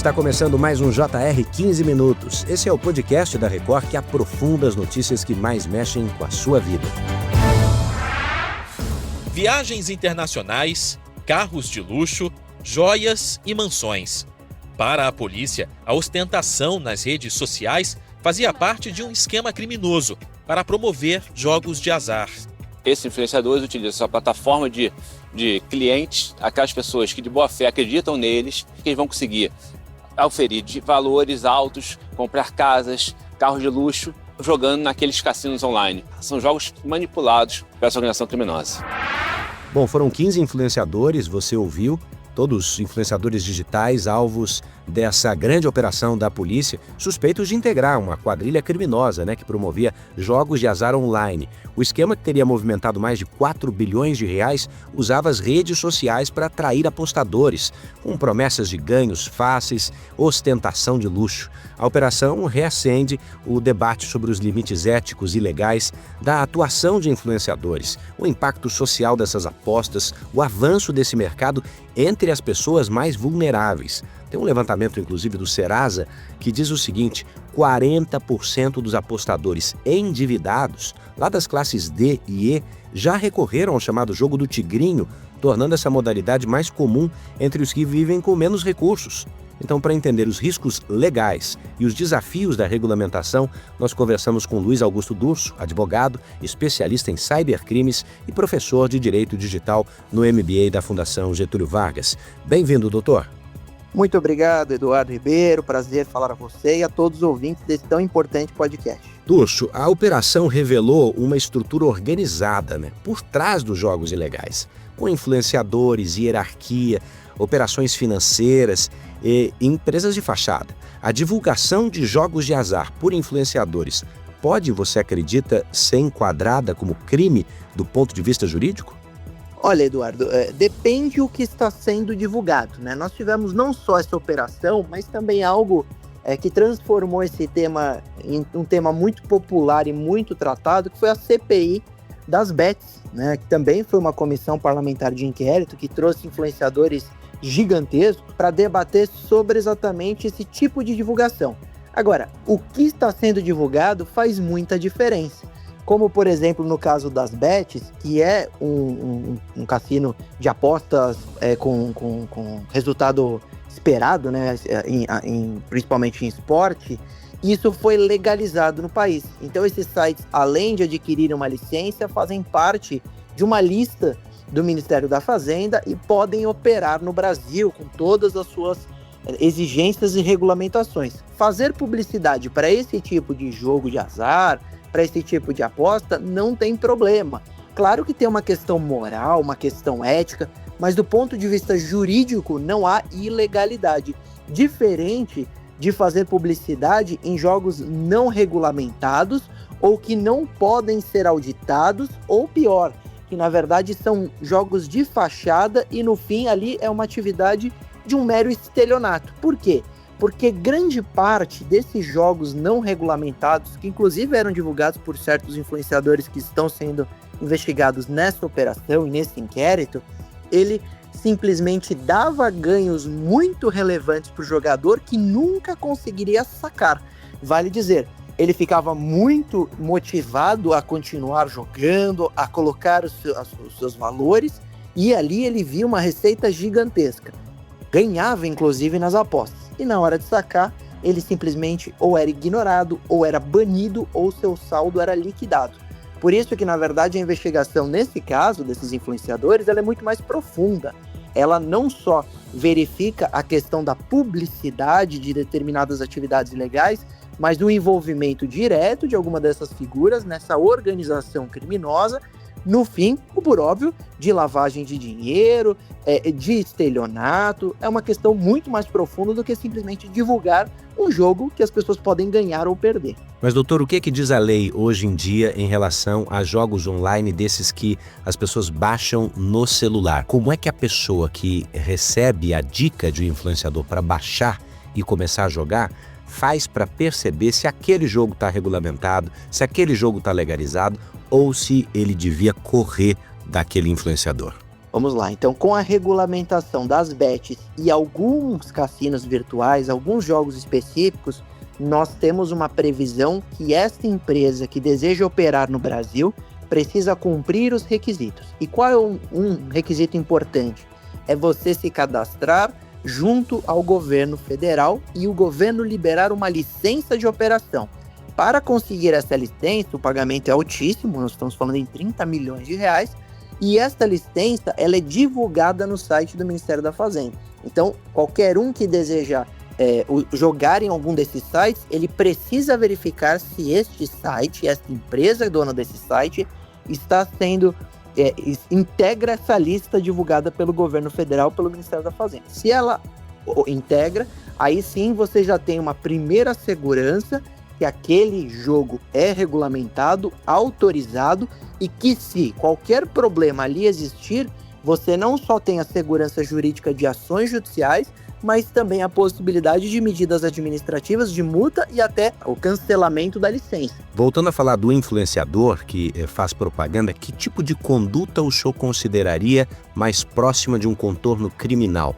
Está começando mais um JR 15 Minutos. Esse é o podcast da Record que aprofunda as notícias que mais mexem com a sua vida. Viagens internacionais, carros de luxo, joias e mansões. Para a polícia, a ostentação nas redes sociais fazia parte de um esquema criminoso para promover jogos de azar. Esses influenciadores utilizam essa plataforma de clientes, aquelas pessoas que de boa fé acreditam neles, que eles vão conseguir oferir de valores altos, comprar casas, carros de luxo, jogando naqueles cassinos online. São jogos manipulados por essa organização criminosa. Bom, foram 15 influenciadores, você ouviu, todos influenciadores digitais, alvos dessa grande operação da polícia, suspeitos de integrar uma quadrilha criminosa, que promovia jogos de azar online. O esquema, que teria movimentado mais de 4 bilhões de reais, usava as redes sociais para atrair apostadores, com promessas de ganhos fáceis, ostentação de luxo. A operação reacende o debate sobre os limites éticos e legais da atuação de influenciadores, o impacto social dessas apostas, o avanço desse mercado entre as pessoas mais vulneráveis. Tem um levantamento, inclusive, do Serasa, que diz o seguinte: 40% dos apostadores endividados, lá das classes D e E, já recorreram ao chamado jogo do tigrinho, tornando essa modalidade mais comum entre os que vivem com menos recursos. Então, para entender os riscos legais e os desafios da regulamentação, nós conversamos com Luiz Augusto Durso, advogado, especialista em cybercrimes e professor de Direito Digital no MBA da Fundação Getúlio Vargas. Bem-vindo, doutor. Muito obrigado, Eduardo Ribeiro. Prazer falar a você e a todos os ouvintes desse tão importante podcast. Durso, a operação revelou uma estrutura organizada, por trás dos jogos ilegais, com influenciadores, hierarquia, operações financeiras e empresas de fachada. A divulgação de jogos de azar por influenciadores pode, você acredita, ser enquadrada como crime do ponto de vista jurídico? Olha, Eduardo, depende o que está sendo divulgado, Nós tivemos não só essa operação, mas também algo que transformou esse tema em um tema muito popular e muito tratado, que foi a CPI das bets, que também foi uma comissão parlamentar de inquérito que trouxe influenciadores gigantescos para debater sobre exatamente esse tipo de divulgação. Agora, o que está sendo divulgado faz muita diferença. Como, por exemplo, no caso das bets, que é um cassino de apostas com resultado esperado, principalmente em esporte, isso foi legalizado no país. Então, esses sites, além de adquirirem uma licença, fazem parte de uma lista do Ministério da Fazenda e podem operar no Brasil com todas as suas exigências e regulamentações. Fazer publicidade para esse tipo de jogo de azar, para esse tipo de aposta, não tem problema. Claro que tem uma questão moral, uma questão ética, mas do ponto de vista jurídico não há ilegalidade. Diferente de fazer publicidade em jogos não regulamentados ou que não podem ser auditados, ou pior, que na verdade são jogos de fachada e no fim ali é uma atividade de um mero estelionato. Por quê? Porque grande parte desses jogos não regulamentados, que inclusive eram divulgados por certos influenciadores que estão sendo investigados nessa operação e nesse inquérito, ele simplesmente dava ganhos muito relevantes para o jogador que nunca conseguiria sacar. Vale dizer, ele ficava muito motivado a continuar jogando, a colocar os seus valores, e ali ele via uma receita gigantesca. Ganhava inclusive nas apostas. E na hora de sacar, ele simplesmente ou era ignorado, ou era banido, ou seu saldo era liquidado. Por isso que, na verdade, a investigação nesse caso, desses influenciadores, ela é muito mais profunda. Ela não só verifica a questão da publicidade de determinadas atividades ilegais, mas do envolvimento direto de alguma dessas figuras nessa organização criminosa, no fim, por óbvio, de lavagem de dinheiro, de estelionato. É uma questão muito mais profunda do que simplesmente divulgar um jogo que as pessoas podem ganhar ou perder. Mas, doutor, o que diz a lei hoje em dia em relação a jogos online desses que as pessoas baixam no celular? Como é que a pessoa que recebe a dica de um influenciador para baixar e começar a jogar faz para perceber se aquele jogo está regulamentado, se aquele jogo está legalizado ou se ele devia correr daquele influenciador? Vamos lá, então com a regulamentação das bets e alguns cassinos virtuais, alguns jogos específicos, nós temos uma previsão que esta empresa que deseja operar no Brasil precisa cumprir os requisitos. E qual é um requisito importante? É você se cadastrar junto ao governo federal e o governo liberar uma licença de operação. Para conseguir essa licença, o pagamento é altíssimo, nós estamos falando em 30 milhões de reais, e esta licença ela é divulgada no site do Ministério da Fazenda. Então, qualquer um que desejar jogar em algum desses sites, ele precisa verificar se este site, esta empresa dona desse site, está sendo integra essa lista divulgada pelo governo federal, pelo Ministério da Fazenda. Se ela integra, aí sim você já tem uma primeira segurança que aquele jogo é regulamentado, autorizado, e que se qualquer problema ali existir, você não só tem a segurança jurídica de ações judiciais, mas também a possibilidade de medidas administrativas, de multa e até o cancelamento da licença. Voltando a falar do influenciador que faz propaganda, que tipo de conduta o senhor consideraria mais próxima de um contorno criminal?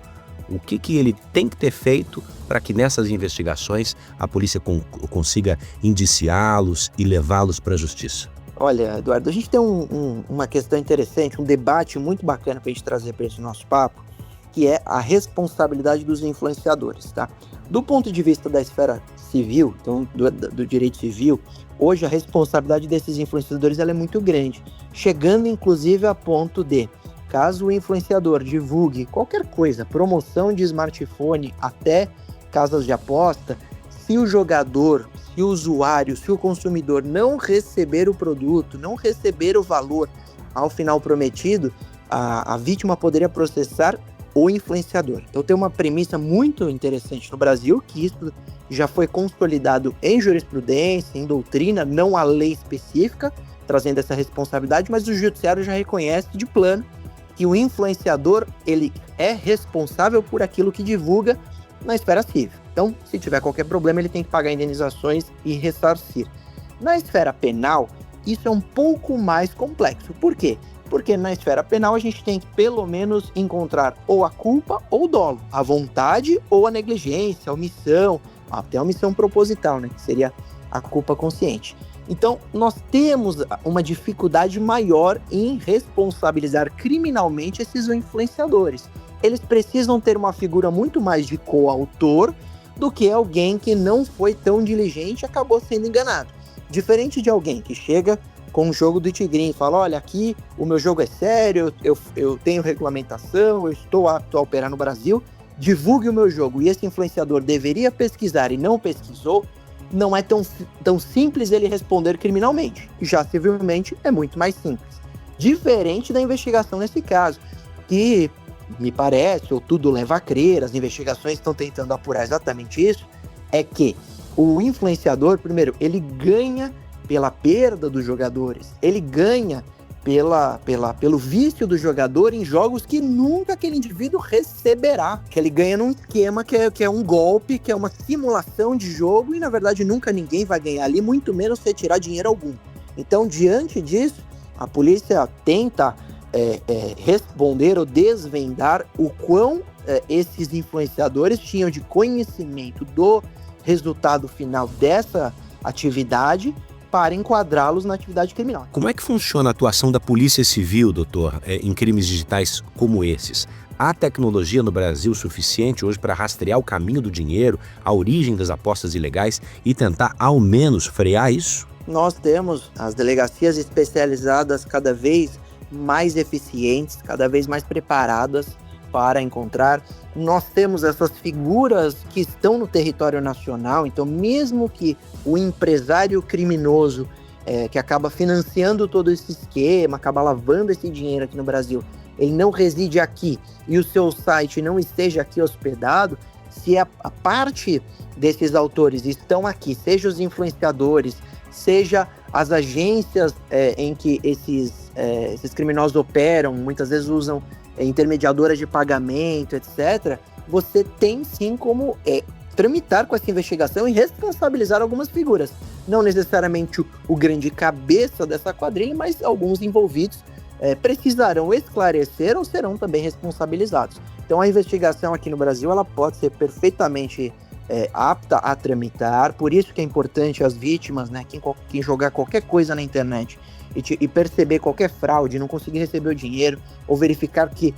O que ele tem que ter feito para que nessas investigações a polícia consiga indiciá-los e levá-los para a justiça? Olha, Eduardo, a gente tem uma questão interessante, um debate muito bacana para a gente trazer para esse nosso papo, que é a responsabilidade dos influenciadores, tá? Do ponto de vista da esfera civil, então do direito civil, hoje a responsabilidade desses influenciadores ela é muito grande, chegando inclusive a ponto de, caso o influenciador divulgue qualquer coisa, promoção de smartphone até casas de aposta, se o jogador, se o usuário, se o consumidor não receber o produto, não receber o valor ao final prometido, a vítima poderia processar o influenciador. Então tem uma premissa muito interessante no Brasil, que isso já foi consolidado em jurisprudência, em doutrina, não a lei específica, trazendo essa responsabilidade, mas o judiciário já reconhece de plano que o influenciador ele é responsável por aquilo que divulga na esfera civil. Então, se tiver qualquer problema, ele tem que pagar indenizações e ressarcir. Na esfera penal, isso é um pouco mais complexo. Por quê? Porque na esfera penal a gente tem que pelo menos encontrar ou a culpa ou o dolo, a vontade ou a negligência, a omissão, até a omissão proposital, né, que seria a culpa consciente. Então, nós temos uma dificuldade maior em responsabilizar criminalmente esses influenciadores. Eles precisam ter uma figura muito mais de coautor do que alguém que não foi tão diligente e acabou sendo enganado. Diferente de alguém que chega com o jogo do Tigrinho e fala, olha, aqui o meu jogo é sério, eu tenho regulamentação, eu estou apto a operar no Brasil, divulgue o meu jogo, e esse influenciador deveria pesquisar e não pesquisou, não é tão simples ele responder criminalmente. Já civilmente é muito mais simples. Diferente da investigação nesse caso, que me parece, ou tudo leva a crer, as investigações estão tentando apurar exatamente isso, é que o influenciador, primeiro, ele ganha pela perda dos jogadores, ele ganha pelo vício do jogador em jogos que nunca aquele indivíduo receberá, que ele ganha num esquema que é um golpe, que é uma simulação de jogo e na verdade nunca ninguém vai ganhar ali, muito menos retirar dinheiro algum. Então, diante disso, a polícia tenta responder ou desvendar o quão esses influenciadores tinham de conhecimento do resultado final dessa atividade para enquadrá-los na atividade criminal. Como é que funciona a atuação da Polícia Civil, doutor, em crimes digitais como esses? Há tecnologia no Brasil suficiente hoje para rastrear o caminho do dinheiro, a origem das apostas ilegais e tentar, ao menos, frear isso? Nós temos as delegacias especializadas cada vez mais eficientes, cada vez mais preparadas para encontrar. Nós temos essas figuras que estão no território nacional, então mesmo que o empresário criminoso que acaba financiando todo esse esquema, acaba lavando esse dinheiro aqui no Brasil, ele não reside aqui e o seu site não esteja aqui hospedado, se a parte desses autores estão aqui, seja os influenciadores, seja as agências em que esses criminosos operam, muitas vezes usam intermediadoras de pagamento, etc., você tem sim como tramitar com essa investigação e responsabilizar algumas figuras. Não necessariamente o grande cabeça dessa quadrilha, mas alguns envolvidos precisarão esclarecer ou serão também responsabilizados. Então a investigação aqui no Brasil ela pode ser perfeitamente apta a tramitar, por isso que é importante as vítimas, né, quem jogar qualquer coisa na internet e perceber qualquer fraude, não conseguir receber o dinheiro, ou verificar que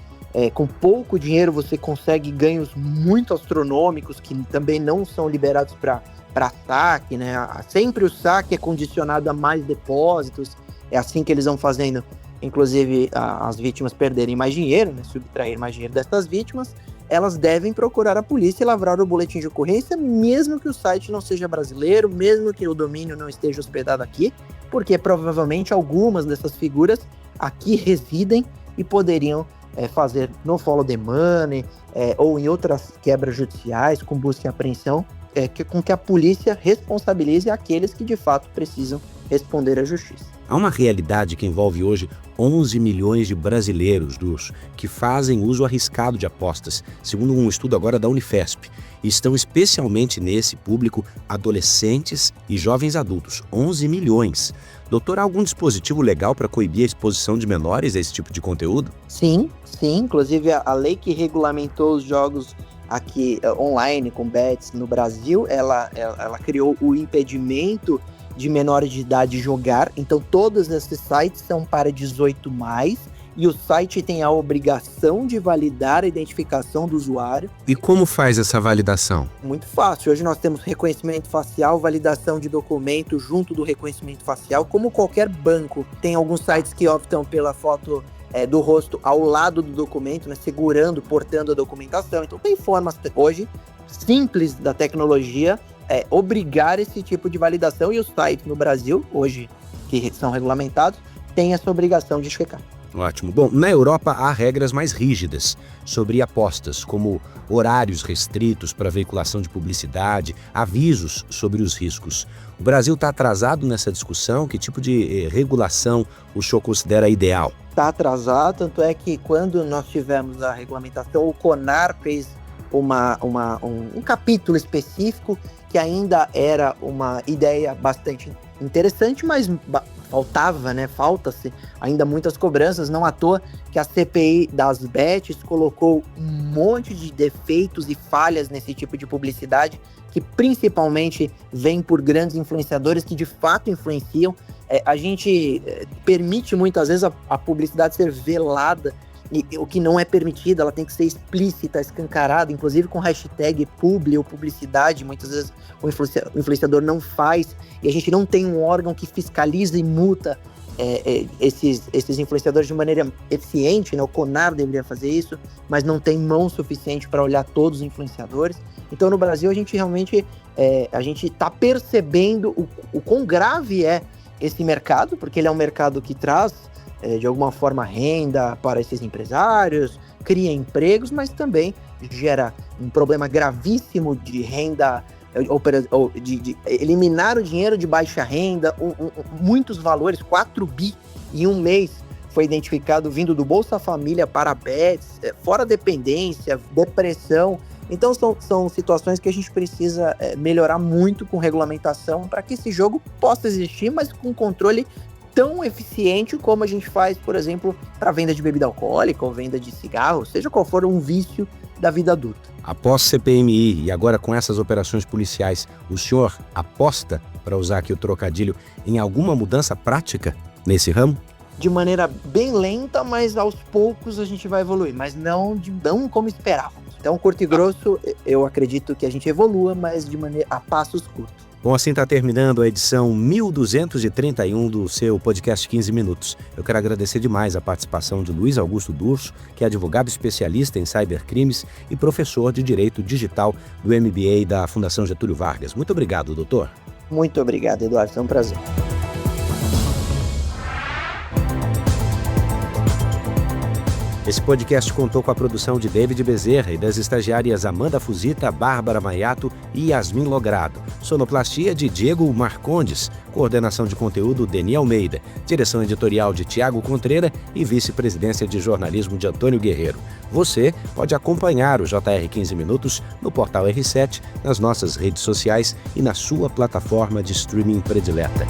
com pouco dinheiro você consegue ganhos muito astronômicos que também não são liberados para saque, né? Sempre o saque é condicionado a mais depósitos, é assim que eles vão fazendo, inclusive as vítimas perderem mais dinheiro, né? Subtrair mais dinheiro dessas vítimas. Elas devem procurar a polícia e lavrar o boletim de ocorrência, mesmo que o site não seja brasileiro, mesmo que o domínio não esteja hospedado aqui, porque provavelmente algumas dessas figuras aqui residem e poderiam fazer no follow the money ou em outras quebras judiciais com busca e apreensão, com que a polícia responsabilize aqueles que de fato precisam responder à justiça. Há uma realidade que envolve hoje 11 milhões de brasileiros, que fazem uso arriscado de apostas, segundo um estudo agora da Unifesp. E estão especialmente nesse público adolescentes e jovens adultos, 11 milhões. Doutor, há algum dispositivo legal para coibir a exposição de menores a esse tipo de conteúdo? Sim. Inclusive a lei que regulamentou os jogos aqui online com bets no Brasil, ela criou o impedimento de menores de idade jogar. Então todos esses sites são para 18+, e o site tem a obrigação de validar a identificação do usuário. E como faz essa validação? Muito fácil. Hoje nós temos reconhecimento facial, validação de documento junto do reconhecimento facial, como qualquer banco. Tem alguns sites que optam pela foto do rosto ao lado do documento, né, segurando, portando a documentação. Então tem formas hoje simples da tecnologia obrigar esse tipo de validação, e os sites no Brasil, hoje, que são regulamentados, têm essa obrigação de checar. Ótimo. Bom, na Europa há regras mais rígidas sobre apostas, como horários restritos para veiculação de publicidade, avisos sobre os riscos. O Brasil está atrasado nessa discussão? Que tipo de regulação o senhor considera ideal? Está atrasado, tanto é que quando nós tivemos a regulamentação, o CONAR fez um capítulo específico que ainda era uma ideia bastante interessante, mas falta-se ainda muitas cobranças. Não à toa que a CPI das bets colocou um monte de defeitos e falhas nesse tipo de publicidade, que principalmente vem por grandes influenciadores que de fato influenciam. A gente permite muitas vezes a publicidade ser velada, e o que não é permitido, ela tem que ser explícita, escancarada, inclusive com hashtag publi ou publicidade. Muitas vezes o influenciador não faz, e a gente não tem um órgão que fiscaliza e multa esses influenciadores de maneira eficiente, né? O CONAR deveria fazer isso, mas não tem mão suficiente para olhar todos os influenciadores. Então no Brasil a gente realmente está percebendo o quão grave é esse mercado, porque ele é um mercado que traz de alguma forma renda para esses empresários, cria empregos, mas também gera um problema gravíssimo de renda, ou de eliminar o dinheiro de baixa renda. Muitos valores, 4 bi em um mês foi identificado vindo do Bolsa Família para bets, fora dependência, depressão. Então são situações que a gente precisa melhorar muito com regulamentação para que esse jogo possa existir, mas com controle tão eficiente como a gente faz, por exemplo, para a venda de bebida alcoólica ou venda de cigarro, seja qual for um vício da vida adulta. Após CPMI e agora com essas operações policiais, o senhor aposta, para usar aqui o trocadilho, em alguma mudança prática nesse ramo? De maneira bem lenta, mas aos poucos a gente vai evoluir, mas não como esperávamos. Então, curto e grosso, eu acredito que a gente evolua, mas a passos curtos. Bom, assim está terminando a edição 1231 do seu podcast 15 Minutos. Eu quero agradecer demais a participação de Luiz Augusto D'Urso, que é advogado especialista em cybercrimes e professor de Direito Digital do MBA da Fundação Getúlio Vargas. Muito obrigado, doutor. Muito obrigado, Eduardo. Foi um prazer. Esse podcast contou com a produção de David Bezerra e das estagiárias Amanda Fusita, Bárbara Maiato e Yasmin Logrado. Sonoplastia de Diego Marcondes, coordenação de conteúdo Deni Almeida, direção editorial de Tiago Contreira e vice-presidência de jornalismo de Antônio Guerreiro. Você pode acompanhar o JR 15 Minutos no portal R7, nas nossas redes sociais e na sua plataforma de streaming predileta.